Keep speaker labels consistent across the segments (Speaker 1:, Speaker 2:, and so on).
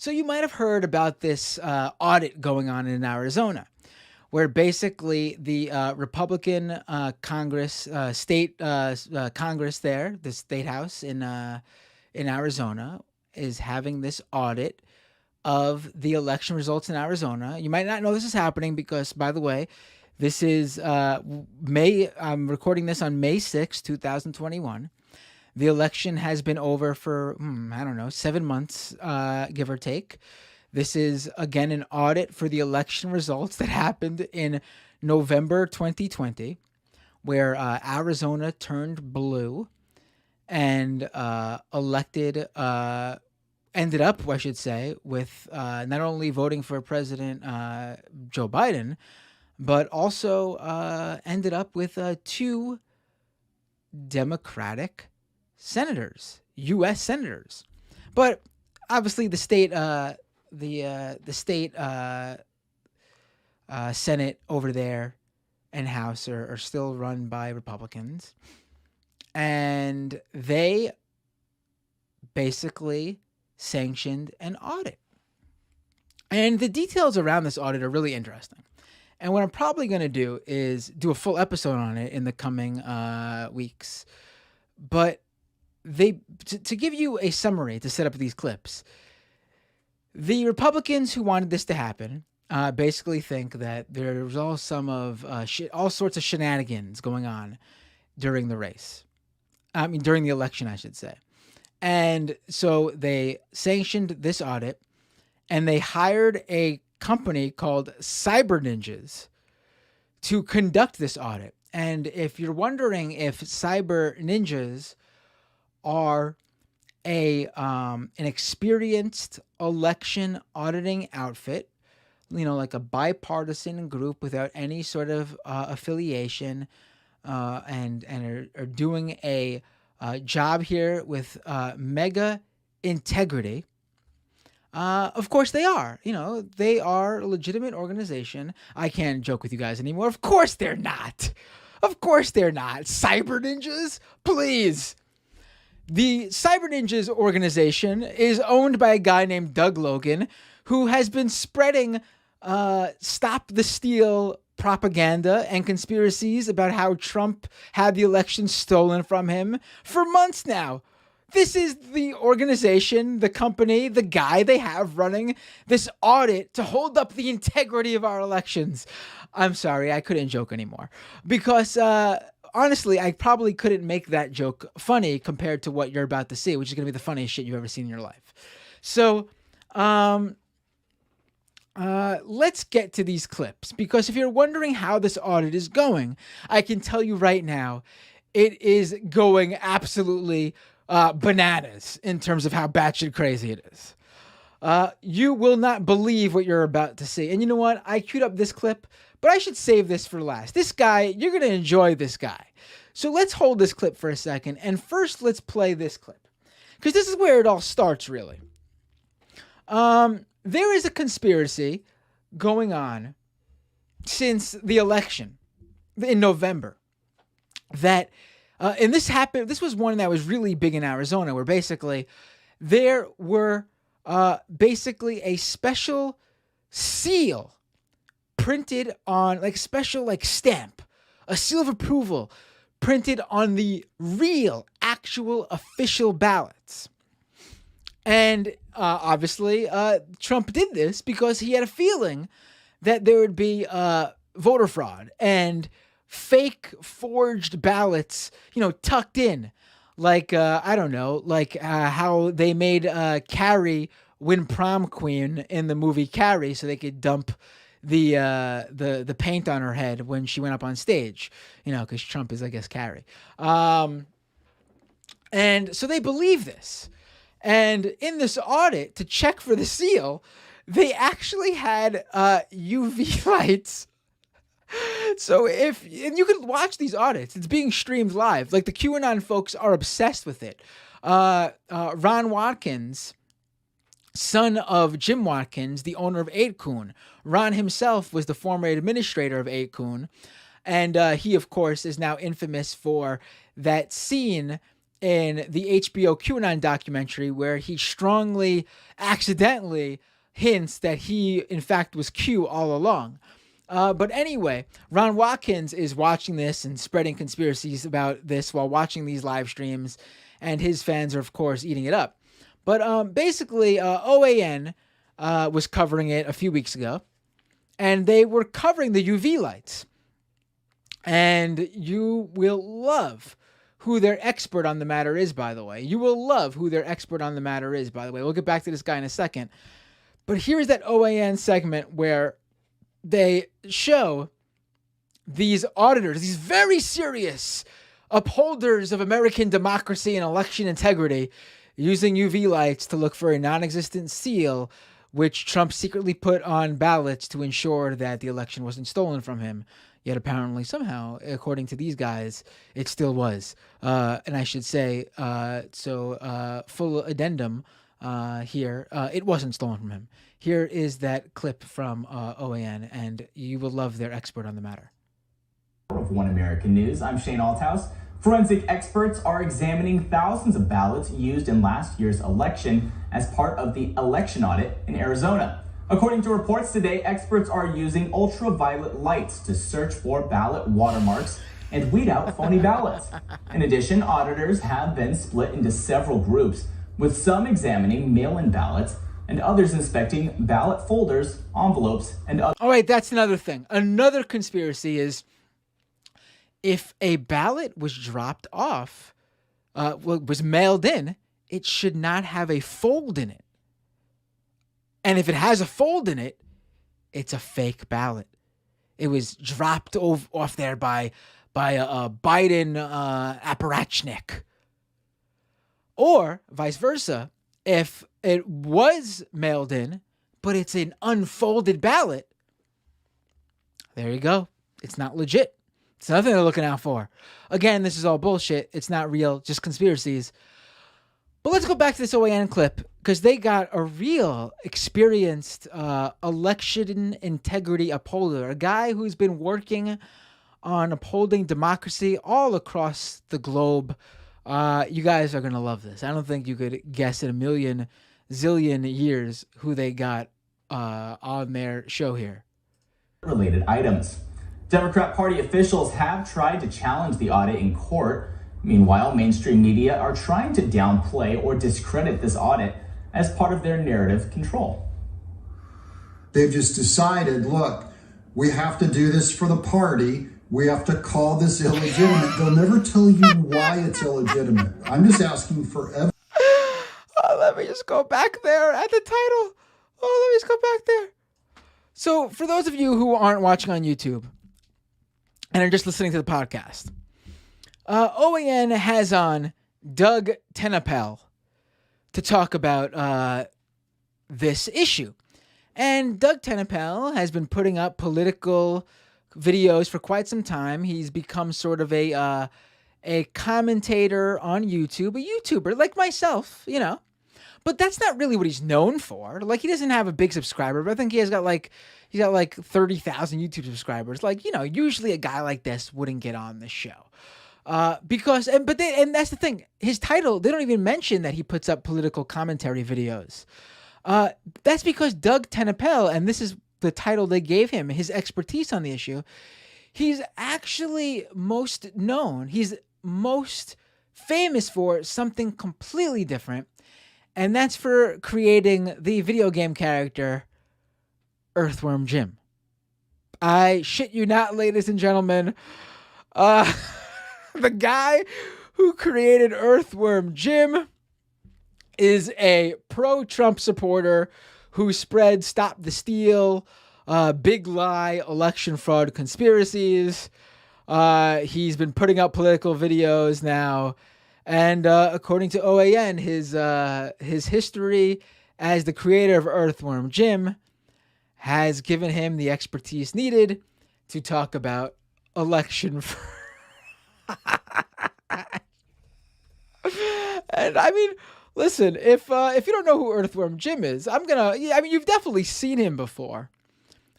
Speaker 1: So you might have heard about this audit going on in Arizona, where basically the Republican Congress, Congress there, the state house in Arizona, is having this audit of the election results in Arizona. You might not know this is happening because, by the way, this is May. I'm recording this on May 6th, 2021. The election has been over for, I don't know, 7 months, give or take. This is, again, an audit for the election results that happened in November 2020, where Arizona turned blue and ended up, I should say, with not only voting for President Joe Biden, but also ended up with two Democratic senators, U.S. senators. But obviously, the state Senate over there and House are still run by Republicans, and they basically sanctioned an audit. And the details around this audit are really interesting. And what I'm probably going to do is do a full episode on it in the coming weeks. But to give you a summary to set up these clips, the Republicans who wanted this to happen basically think that there was all sorts of shenanigans going on during the race. During the election, I should say. And so they sanctioned this audit, and they hired a company called Cyber Ninjas to conduct this audit. And if you're wondering if Cyber Ninjas are an experienced election auditing outfit, like a bipartisan group without any sort of affiliation, and are doing a job here with mega integrity. Of course they are. They are a legitimate organization. I can't joke with you guys anymore. Of course they're not. Of course they're not. Cyber Ninjas? Please. The Cyber Ninjas organization is owned by a guy named Doug Logan, who has been spreading Stop the Steal propaganda and conspiracies about how Trump had the election stolen from him for months now. This is the organization, the company, the guy they have running this audit to hold up the integrity of our elections. I'm sorry, I couldn't joke anymore. Because honestly, I probably couldn't make that joke funny compared to what you're about to see, which is going to be the funniest shit you've ever seen in your life. So, let's get to these clips, because if you're wondering how this audit is going, I can tell you right now, it is going absolutely bananas in terms of how batshit crazy it is. You will not believe what you're about to see. And you know what? I queued up this clip, but I should save this for last. This guy, you're going to enjoy this guy. So let's hold this clip for a second. And first, let's play this clip, because this is where it all starts, really. There is a conspiracy going on since the election in November that, and this was one that was really big in Arizona, where basically there were basically a special seal printed on, special stamp, a seal of approval printed on the real, actual official ballots. And obviously, Trump did this because he had a feeling that there would be voter fraud and fake forged ballots, tucked in. I don't know, how they made Carrie win prom queen in the movie Carrie so they could dump the paint on her head when she went up on stage, because Trump is, I guess, Carrie. And so they believe this. And in this audit, to check for the seal, they actually had UV lights. So and you can watch these audits. It's being streamed live. The QAnon folks are obsessed with it. Ron Watkins, son of Jim Watkins, the owner of 8kun. Ron himself was the former administrator of 8kun. And he, of course, is now infamous for that scene in the HBO QAnon documentary, where he strongly, accidentally hints that he, in fact, was Q all along. But anyway, Ron Watkins is watching this and spreading conspiracies about this while watching these live streams, and his fans are, of course, eating it up. But basically, OAN was covering it a few weeks ago, and they were covering the UV lights. And you will love who their expert on the matter is, by the way. You will love who their expert on the matter is, by the way. We'll get back to this guy in a second. But here's that OAN segment where they show these auditors, these very serious upholders of American democracy and election integrity, using UV lights to look for a non-existent seal, which Trump secretly put on ballots to ensure that the election wasn't stolen from him. Yet apparently, somehow, according to these guys, it still was. And I should say, full addendum here, it wasn't stolen from him. Here is that clip from OAN, and you will love their expert on the matter.
Speaker 2: Of One American News, I'm Shane Althouse. Forensic experts are examining thousands of ballots used in last year's election as part of the election audit in Arizona. According to reports today, experts are using ultraviolet lights to search for ballot watermarks and weed out phony ballots. In addition, auditors have been split into several groups, with some examining mail-in ballots and others inspecting ballot folders, envelopes, and other.
Speaker 1: All right, that's another thing. Another conspiracy is if a ballot was dropped off, was mailed in, it should not have a fold in it. And if it has a fold in it, it's a fake ballot. It was dropped off there by a Biden apparatchik. Or vice versa, if it was mailed in, but it's an unfolded ballot, there you go. It's not legit. It's nothing they're looking out for. Again, this is all bullshit. It's not real, just conspiracies. But let's go back to this OAN clip, because they got a real experienced election integrity upholder, a guy who's been working on upholding democracy all across the globe. You guys are going to love this. I don't think you could guess in a million zillion years who they got on their show here.
Speaker 2: Related items. Democrat Party officials have tried to challenge the audit in court. Meanwhile, mainstream media are trying to downplay or discredit this audit as part of their narrative control.
Speaker 3: They've just decided, look, we have to do this for the party. We have to call this illegitimate. They'll never tell you why it's illegitimate. I'm just asking for evidence.
Speaker 1: Let me just go back there at the title. Let me just go back there. So for those of you who aren't watching on YouTube and are just listening to the podcast, OAN has on Doug Tenapel to talk about this issue. And Doug Tenapel has been putting up political videos for quite some time. He's become sort of a commentator on YouTube, a YouTuber like myself, you know. But that's not really what he's known for. Like, he doesn't have a big subscriber, but I think he's got like 30,000 YouTube subscribers. Like, you know, usually a guy like this wouldn't get on the show. But that's the thing. His title, they don't even mention that he puts up political commentary videos. That's because Doug Tenapel, and this is the title they gave him, his expertise on the issue, he's actually most known. He's most famous for something completely different, and that's for creating the video game character Earthworm Jim. I shit you not, ladies and gentlemen. The guy who created Earthworm Jim is a pro-Trump supporter who spread Stop the Steal, big lie, election fraud conspiracies. He's been putting up political videos now. And according to OAN, his history as the creator of Earthworm Jim has given him the expertise needed to talk about election fraud. And I mean, listen, if you don't know who Earthworm Jim is, you've definitely seen him before.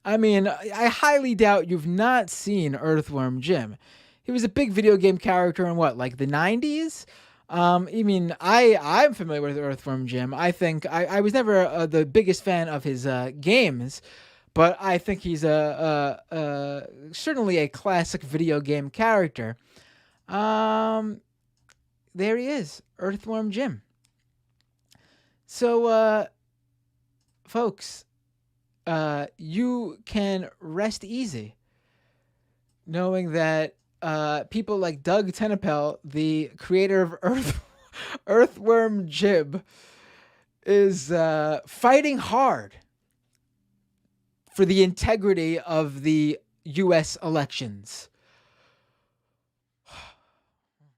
Speaker 1: I mean, I highly doubt you've not seen Earthworm Jim. He was a big video game character in what, like the 90s? I mean, I'm familiar with Earthworm Jim. I think I was never the biggest fan of his games, but I think he's certainly a classic video game character. Um, there he is, Earthworm Jim. So, folks, you can rest easy knowing that people like Doug Tenapel, the creator of Earthworm Jim, is fighting hard for the integrity of the U.S. elections.